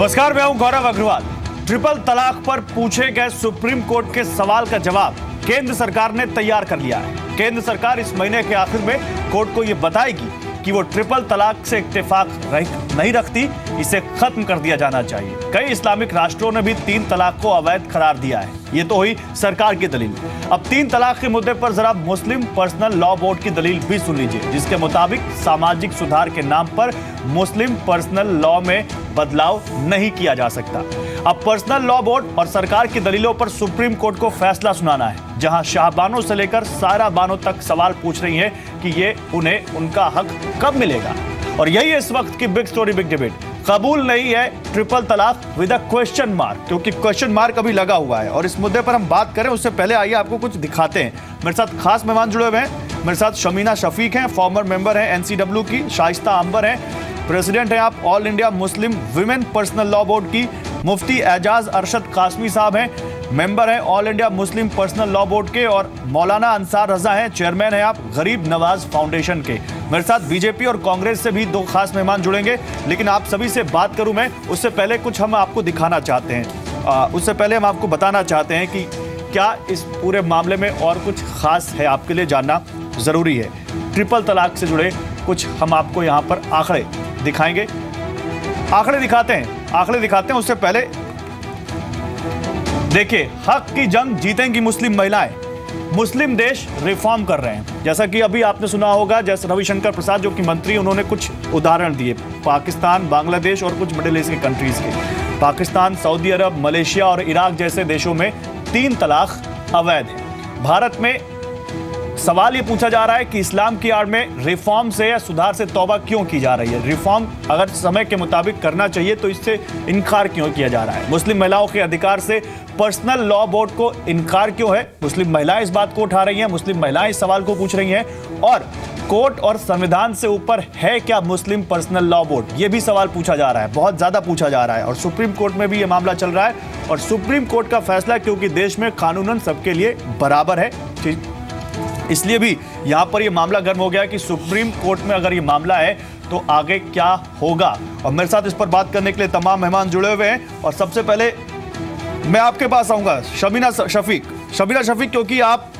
नमस्कार, मैं हूं गौरव अग्रवाल। ट्रिपल तलाक पर पूछे गए सुप्रीम कोर्ट के सवाल का जवाब केंद्र सरकार ने तैयार कर लिया है। केंद्र सरकार इस महीने के आखिर में कोर्ट को यह बताएगी कि वो ट्रिपल तलाक से इत्तेफाक नहीं रखती, इसे खत्म कर दिया जाना चाहिए। कई इस्लामिक राष्ट्रों ने भी 3 तलाक को अवैध करार दिया है। ये तो हुई सरकार की दलील। अब 3 तलाक के मुद्दे पर जरा मुस्लिम पर्सनल लॉ बोर्ड की दलील भी सुन लीजिए, जिसके मुताबिक सामाजिक सुधार के नाम पर मुस्लिम पर्सनल लॉ में बदलाव नहीं किया जा सकता। अब पर्सनल लॉ बोर्ड और सरकार की दलीलों पर सुप्रीम कोर्ट को फैसला सुनाना है, जहां शाहबानों से लेकर सारा बानों तक सवाल पूछ रही हैं कि ये उन्हें उनका हक कब मिलेगा। और यही इस वक्त की बिग स्टोरी, बिग डिबेट। कबूल नहीं है ट्रिपल तलाक विद अ क्वेश्चन मार्क, क्योंकि क्वेश्चन मार्क अभी लगा हुआ है। और इस मुद्दे पर हम बात करें उससे पहले आइए आपको कुछ दिखाते हैं। मेरे साथ खास मेहमान जुड़े हुए हैं। मेरे साथ शमीना शफीक हैं, फॉर्मर मेंबर हैं एनसीडब्ल्यू की। शाइस्ता अंबर हैं, प्रेसिडेंट हैं आप all India Muslim women personal law board की। मुफ्ती एजाज अरशद कासमी साहब हैं, मेंबर हैं all India Muslim personal law board के। और मौलाना अंसार रजा हैं, चेयरमैन हैं आप गरीब नवाज फाउंडेशन के। मेरे साथ बीजेपी और कांग्रेस से भी 2 खास मेहमान जुड़ेंगे, लेकिन आप सभी से बात करूं मैं, उससे पहले कुछ हम आपको दिखाना चाहते हैं। उससे पहले हम आपको बताना चाहते हैं कि क्या इस पूरे मामले में और कुछ खास है, आपके लिए जानना जरूरी है। ट्रिपल तलाक से जुड़े कुछ हम आपको यहाँ पर आंकड़े दिखाएंगे, आंकड़े दिखाते हैं। उससे पहले देखिए, हक की जंग जीतेंगी मुस्लिम महिलाएं। मुस्लिम देश रिफॉर्म कर रहे हैं, जैसा कि अभी आपने सुना होगा। जैसे रविशंकर प्रसाद जो कि मंत्री, उन्होंने कुछ उदाहरण दिए पाकिस्तान, बांग्लादेश और कुछ मिडिल ईस्ट के कंट्रीज के। पाकिस्तान, सऊदी अरब, मलेशिया और इराक जैसे देशों में 3 तलाक अवैध है। भारत में सवाल ये पूछा जा रहा है कि इस्लाम की आड़ में रिफॉर्म से या सुधार से तौबा क्यों की जा रही है। रिफॉर्म अगर समय के मुताबिक करना चाहिए तो इससे इनकार क्यों किया जा रहा है। मुस्लिम महिलाओं के अधिकार से पर्सनल लॉ बोर्ड को इनकार क्यों है। मुस्लिम महिलाएं इस बात को उठा रही हैं, मुस्लिम महिलाएं इस सवाल को पूछ रही हैं। और कोर्ट और संविधान से ऊपर है क्या मुस्लिम पर्सनल लॉ बोर्ड, ये भी सवाल पूछा जा रहा है, बहुत ज्यादा पूछा जा रहा है। और सुप्रीम कोर्ट में भी ये मामला चल रहा है। और सुप्रीम कोर्ट का फैसला, क्योंकि देश में कानूनन सबके लिए बराबर है, इसलिए भी यहां पर यह मामला गर्म हो गया कि सुप्रीम कोर्ट में अगर यह मामला है तो आगे क्या होगा। और मेरे साथ इस पर बात करने के लिए तमाम मेहमान जुड़े हुए हैं। और सबसे पहले मैं आपके पास आऊंगा, शमीना शफीक, क्योंकि आप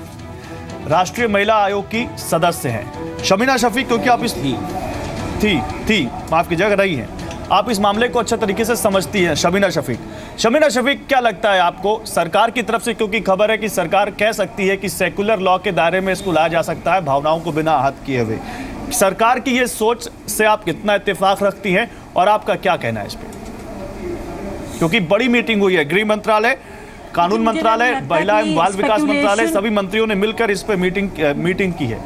राष्ट्रीय महिला आयोग की सदस्य हैं। शमीना शफीक, क्योंकि आप माफ कीजिएगा, रही हैं, आप इस मामले को अच्छा तरीके से समझती हैं। शमीना शफीक, क्या लगता है आपको सरकार की तरफ से, क्योंकि खबर है कि सरकार कह सकती है कि सेकुलर लॉ के दायरे में इसको लाया जा सकता है भावनाओं को बिना आहत किए हुए, सरकार की ये सोच से आप कितना इत्तेफाक रखती हैं और आपका क्या कहना है इस पर? क्योंकि बड़ी मीटिंग हुई है, गृह मंत्रालय, कानून मंत्रालय, महिला एवं बाल विकास मंत्रालय, सभी मंत्रियों ने मिलकर इस पर मीटिंग की है।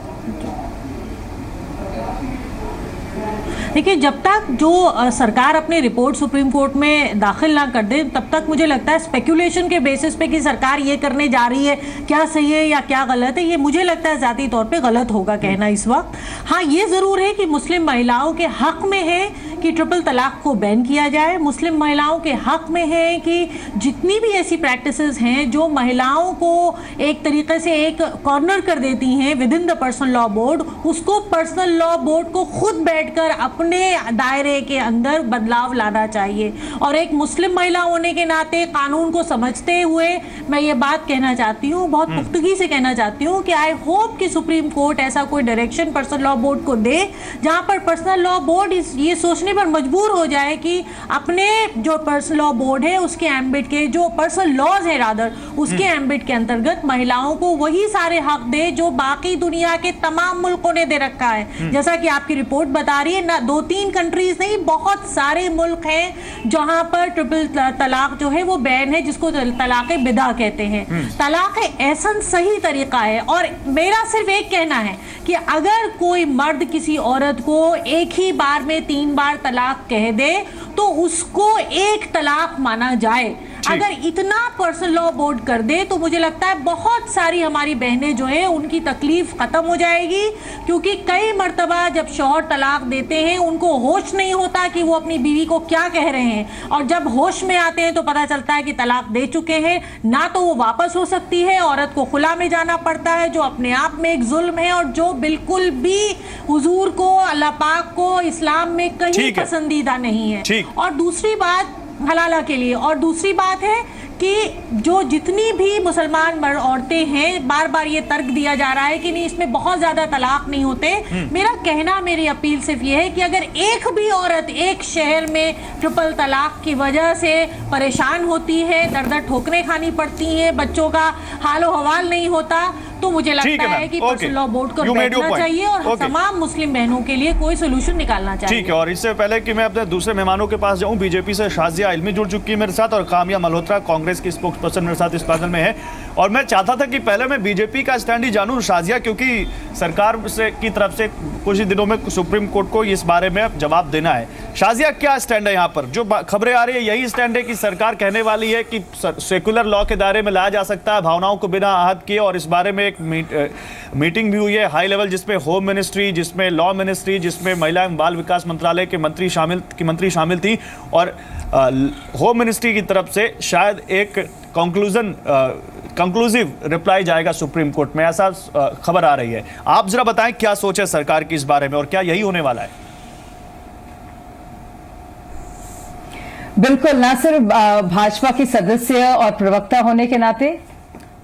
देखिए, जब तक जो सरकार अपनी रिपोर्ट सुप्रीम कोर्ट में दाखिल ना कर दे, तब तक मुझे लगता है स्पेकुलेशन के बेसिस पे कि सरकार ये करने जा रही है, क्या सही है या क्या गलत है, ये मुझे लगता है ज़ाती तौर पे गलत होगा कहना इस वक्त। हाँ, ये ज़रूर है कि मुस्लिम महिलाओं के हक में है कि ट्रिपल तलाक को बैन किया जाए। मुस्लिम महिलाओं के हक में है कि जितनी भी ऐसी प्रैक्टिसेस हैं जो महिलाओं को एक तरीके से एक कॉर्नर कर देती हैं with in the personal law board, उसको पर्सनल लॉ बोर्ड को खुद बैठकर अपने दायरे के अंदर बदलाव लाना चाहिए। और एक मुस्लिम महिला होने के नाते कानून को समझते हुए मैं ये बात कहना चाहती हूँ, बहुत पुख्तगी से कहना चाहती हूँ कि आई होप कि सुप्रीम कोर्ट ऐसा कोई डायरेक्शन पर्सनल लॉ बोर्ड को दे जहां पर पर्सनल लॉ बोर्ड ये सोचने पर मजबूर हो जाए कि अपने जो पर्सनल लॉ बोर्ड है उसके एम्बिट के जो पर्सनल लॉज है रादर उसके एम्बिट के अंतर्गत महिलाओं को वही सारे हक दे जो बाकी दुनिया के तमाम मुल्कों ने दे रखा है। जैसा कि आपकी रिपोर्ट बता रही है ना, 2-3 कंट्रीज नहीं, बहुत सारे मुल्क हैं जहां पर ट्रिपल तलाक जो है वो बैन है, जिसको तलाक बिदा कहते हैं। तलाक एहसन सही तरीका है। और मेरा सिर्फ एक कहना है कि अगर कोई मर्द किसी औरत को एक ही बार में 3 बार तलाक कह दे तो उसको एक तलाक माना जाए। अगर इतना पर्सनल लॉ बोर्ड कर दे तो मुझे लगता है बहुत सारी हमारी बहनें जो है उनकी तकलीफ खत्म हो जाएगी, क्योंकि कई मर्तबा जब शौहर तलाक देते हैं उनको होश नहीं होता कि वो अपनी बीवी को क्या कह रहे हैं, और जब होश में आते हैं तो पता चलता है कि तलाक दे चुके हैं। ना तो वो वापस हो सकती है, औरत को खुला में जाना पड़ता है, जो अपने आप में एक जुल्म है और जो बिल्कुल भी हुजूर को, अल्लाह पाक को, इस्लाम में कहीं पसंदीदा नहीं है। और दूसरी बात, हलाला के लिए। और दूसरी बात है कि जो जितनी भी मुसलमान मर्द औरतें हैं, बार बार ये तर्क दिया जा रहा है कि नहीं इसमें बहुत ज्यादा तलाक नहीं होते। मेरा कहना, मेरी अपील सिर्फ ये है कि अगर एक भी औरत एक शहर में ट्रिपल तलाक की वजह से परेशान होती है, दर दर ठोकरें खानी पड़ती हैं, बच्चों का हालो हवाल नहीं होता, तो मुझे लगता है कि पर्सनल लॉ बोर्ड को बैठना चाहिए और तमाम मुस्लिम बहनों के लिए कोई सोल्यूशन निकालना चाहिए। ठीक है, और इससे पहले कि मैं अपने दूसरे मेहमानों के पास जाऊं, बीजेपी से शाजिया इल्मी जुड़ चुकी है मेरे साथ और कामिया मल्होत्रा कांग्रेस की स्पोक्स पर्सन मेरे साथ इस पैनल में है। और मैं चाहता था कि पहले मैं बीजेपी का स्टैंड ही जानूं शाजिया, क्योंकि सरकार से की तरफ से कुछ ही दिनों में सुप्रीम कोर्ट को इस बारे में जवाब देना है। शाजिया, क्या स्टैंड है यहाँ पर? जो खबरें आ रही है यही स्टैंड है कि सरकार कहने वाली है कि सेकुलर लॉ के दायरे में लाया जा सकता है भावनाओं को बिना आहत किए, और इस बारे में एक मीटिंग भी हुई है हाई लेवल, जिसमें होम मिनिस्ट्री, जिसमें लॉ मिनिस्ट्री, जिसमें महिला एवं बाल विकास मंत्रालय के मंत्री शामिल थी, और होम मिनिस्ट्री की तरफ से शायद एक कंक्लूसिव रिप्लाई जाएगा सुप्रीम कोर्ट में, ऐसा खबर आ रही है। आप जरा बताएं क्या सोच है सरकार की इस बारे में और क्या यही होने वाला है? बिल्कुल, ना सिर्फ भाजपा की सदस्य और प्रवक्ता होने के नाते,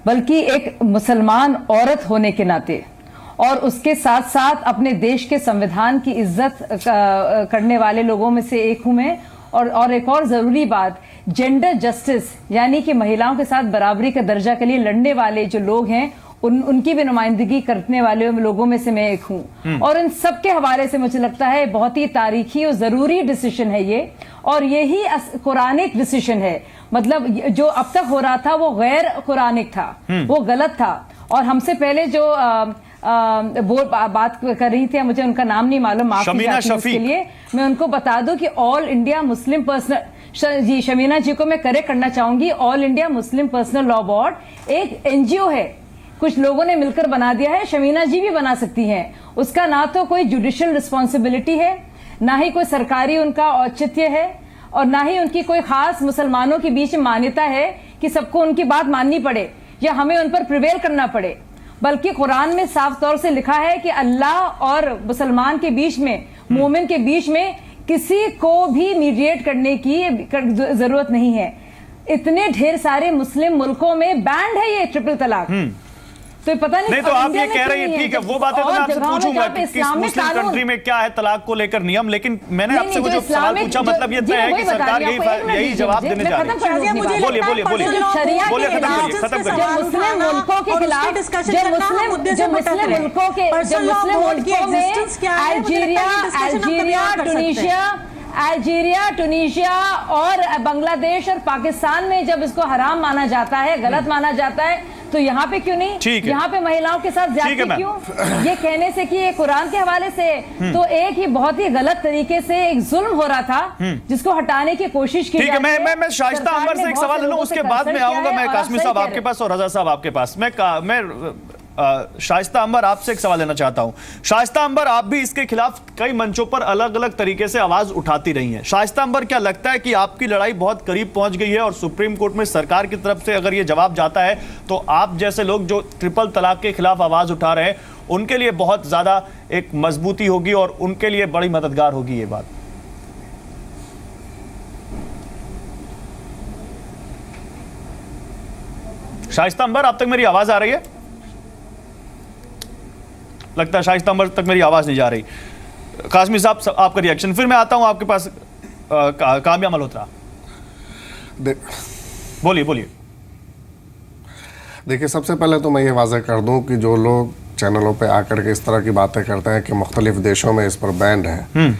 बल्कि एक मुसलमान औरत होने के नाते, और उसके साथ साथ अपने देश के संविधान की इज्जत करने वाले लोगों में से एक हूं मैं। और एक और जरूरी बात, जेंडर जस्टिस यानी कि महिलाओं के साथ बराबरी का दर्जा के लिए लड़ने वाले जो लोग हैं, उनकी भी नुमाइंदगी करने वाले लोगों में से मैं एक हूं। और इन सब के हवाले से मुझे लगता है बहुत ही तारीखी और जरूरी डिसीजन है ये, और यही कुरानिक डिसीजन है। मतलब जो अब तक हो रहा था वो गैर कुरानिक था, वो गलत था। और हमसे पहले जो वो बात कर रही थी, मुझे उनका नाम नहीं मालूम, माफ कीजिए उसके लिए। मैं उनको बता दूं कि ऑल इंडिया मुस्लिम पर्सनल जी, शमीना जी को मैं करेक्ट करना चाहूंगी, all India Muslim personal law board एक एनजीओ है, कुछ लोगों ने मिलकर बना दिया है। शमीना जी भी बना सकती हैं। उसका ना तो कोई जुडिशियल रिस्पॉन्सिबिलिटी है, ना ही कोई सरकारी उनका औचित्य है, और ना ही उनकी कोई खास मुसलमानों के बीच मान्यता है कि सबको उनकी बात माननी पड़े या हमें उन पर प्रिवेल करना पड़े। बल्कि कुरान में साफ तौर से लिखा है कि अल्लाह और मुसलमान के बीच में, मोमिन के बीच में किसी को भी मीडिएट करने की जरूरत नहीं है। इतने ढेर सारे मुस्लिम मुल्कों में बैंड है ये ट्रिपल तलाक। तो पता नहीं तो आप ये कह रही है, ठीक है, वो बातें तो मैं आपसे पूछूंगा कि किस मुस्लिम कंट्री में क्या है तलाक को लेकर नियम, लेकिन मैंने आपसे वो जो सवाल पूछा, मतलब ये तय है कि सरकार यही जवाब देने जा रही है। बोलिए बोलिए बोलिए बोलिए, खत्म करिए खत्म करिए। मुस्लिम मुल्कों के खिलाफ, जो मुस्लिम मुल्कों में अल्जीरिया, टूनिशिया और बांग्लादेश और पाकिस्तान में जब इसको हराम माना जाता है, गलत माना जाता है, तो यहाँ पे क्यों नहीं? यहाँ पे महिलाओं के साथ ज्यादती क्यों? ये कहने से कि ये कुरान के हवाले से, तो एक ही बहुत ही गलत तरीके से एक जुल्म हो रहा था जिसको हटाने की कोशिश की। ठीक है, मैं शाइस्ता अंबर से एक सवाल लूं, उसके बाद में आऊंगा मैं कासमी साहब आपके पास और रजा साहब आपके पास। मैं शाइस्ता अंबर आपसे एक सवाल लेना चाहता हूं। शाइस्ता अंबर, आप भी इसके खिलाफ कई मंचों पर अलग अलग तरीके से आवाज उठाती रही हैं। शाइस्ता अंबर, क्या लगता है कि आपकी लड़ाई बहुत करीब पहुंच गई है और सुप्रीम कोर्ट में सरकार की तरफ से अगर यह जवाब जाता है तो आप जैसे लोग जो ट्रिपल तलाक के खिलाफ आवाज उठा रहे हैं उनके लिए बहुत ज्यादा एक मजबूती होगी और उनके लिए बड़ी मददगार होगी ये बात? शाइस्ता अंबर, आप तक मेरी आवाज आ रही है? लगता है शाइस्ता अंबर तक मेरी आवाज नहीं जा रही। कासमी साहब, आपका रिएक्शन, फिर मैं आता हूं आपके पास। कामिया मल्होत्रा, बोलिए बोलिए। देखिए, सबसे पहले तो मैं ये वाज़ह कर दूं कि जो लोग चैनलों पे आकर के इस तरह की बातें करते हैं कि मुख्तलिफ देशों में इस पर बैन है,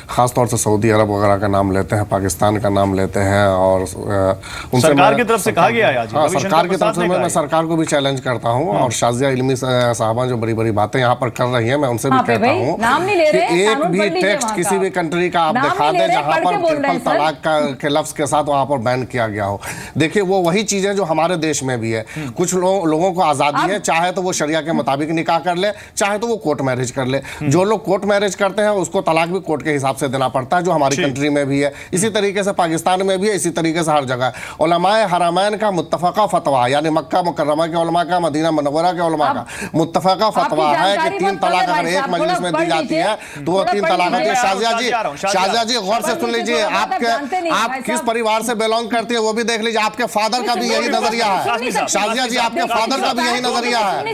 खासतौर से सऊदी अरब वगैरह का नाम लेते हैं, पाकिस्तान का नाम लेते हैं, और उनसे सरकार की तरफ से कहा गया है आज। हाँ, सरकार की तरफ से मैं सरकार को भी चैलेंज करता हूँ, और शाजिया इल्मी साहबा जो बड़ी बड़ी बातें यहाँ पर कर रही हैं, मैं उनसे भी कहता हूँ कि एक भी टेक्स्ट किसी भी कंट्री का आप दिखा दें जहाँ पर ट्रिपल तलाक के लफ्ज के साथ वहाँ पर बैन किया गया हो। देखिए, वो वही चीजें जो हमारे देश में भी है। कुछ लोगों को आजादी है, चाहे तो वो शरिया के मुताबिक निकाह कर ले, चाहे तो वो कोर्ट मैरिज कर ले। जो लोग कोर्ट मैरिज करते हैं उसको तलाक भी कोर्ट के हिसाब हिसाब से देना पड़ता है, जो हमारी कंट्री में भी है, इसी तरीके से पाकिस्तान में भी है, इसी तरीके से हर जगह। उलमाए हरमैन का मुत्तफका फतवा, यानी मक्का मुकर्रमा के उलमा का, मदीना मुनव्वरा के उलमा का मुत्तफका फतवा है कि 3 तलाक अगर एक मजलिस में दी जाती है तो वो 3 तलाक होती है। शाजिया जी गौर से सुन लीजिए, आप किस परिवार से बिलोंग करती है वो भी देख लीजिए। आपके फादर का भी यही नजरिया है। शाजिया जी आपके फादर का भी यही नजरिया है। नहीं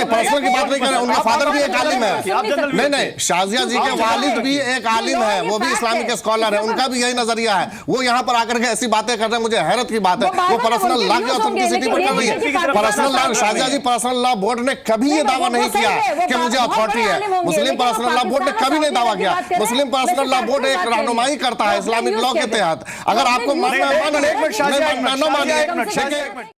पर्सनल की बात नहीं कर रहे, उनका फादर भी एक आलिम है। नहीं शाजिया जी के वालिद भी एक आलिम है, वो भी इस्लामिक स्कॉलर है, उनका भी यही नजरिया है। वो यहाँ पर आकर के ऐसी बातें कर रहे हैं, मुझे हैरत की बात है। वो पर्सनल लॉ की ऑथेंटिसिटी पर कर रही है। पर्सनल लॉ, शाजिया जी पर्सनल लॉ बोर्ड ने कभी ये दावा नहीं किया कि मुझे अथॉरिटी है। मुस्लिम पर्सनल लॉ बोर्ड ने कभी नहीं दावा किया। मुस्लिम पर्सनल लॉ बोर्ड एक रहनुमाई करता है इस्लामिक लॉ के तहत। अगर आपको मानना है,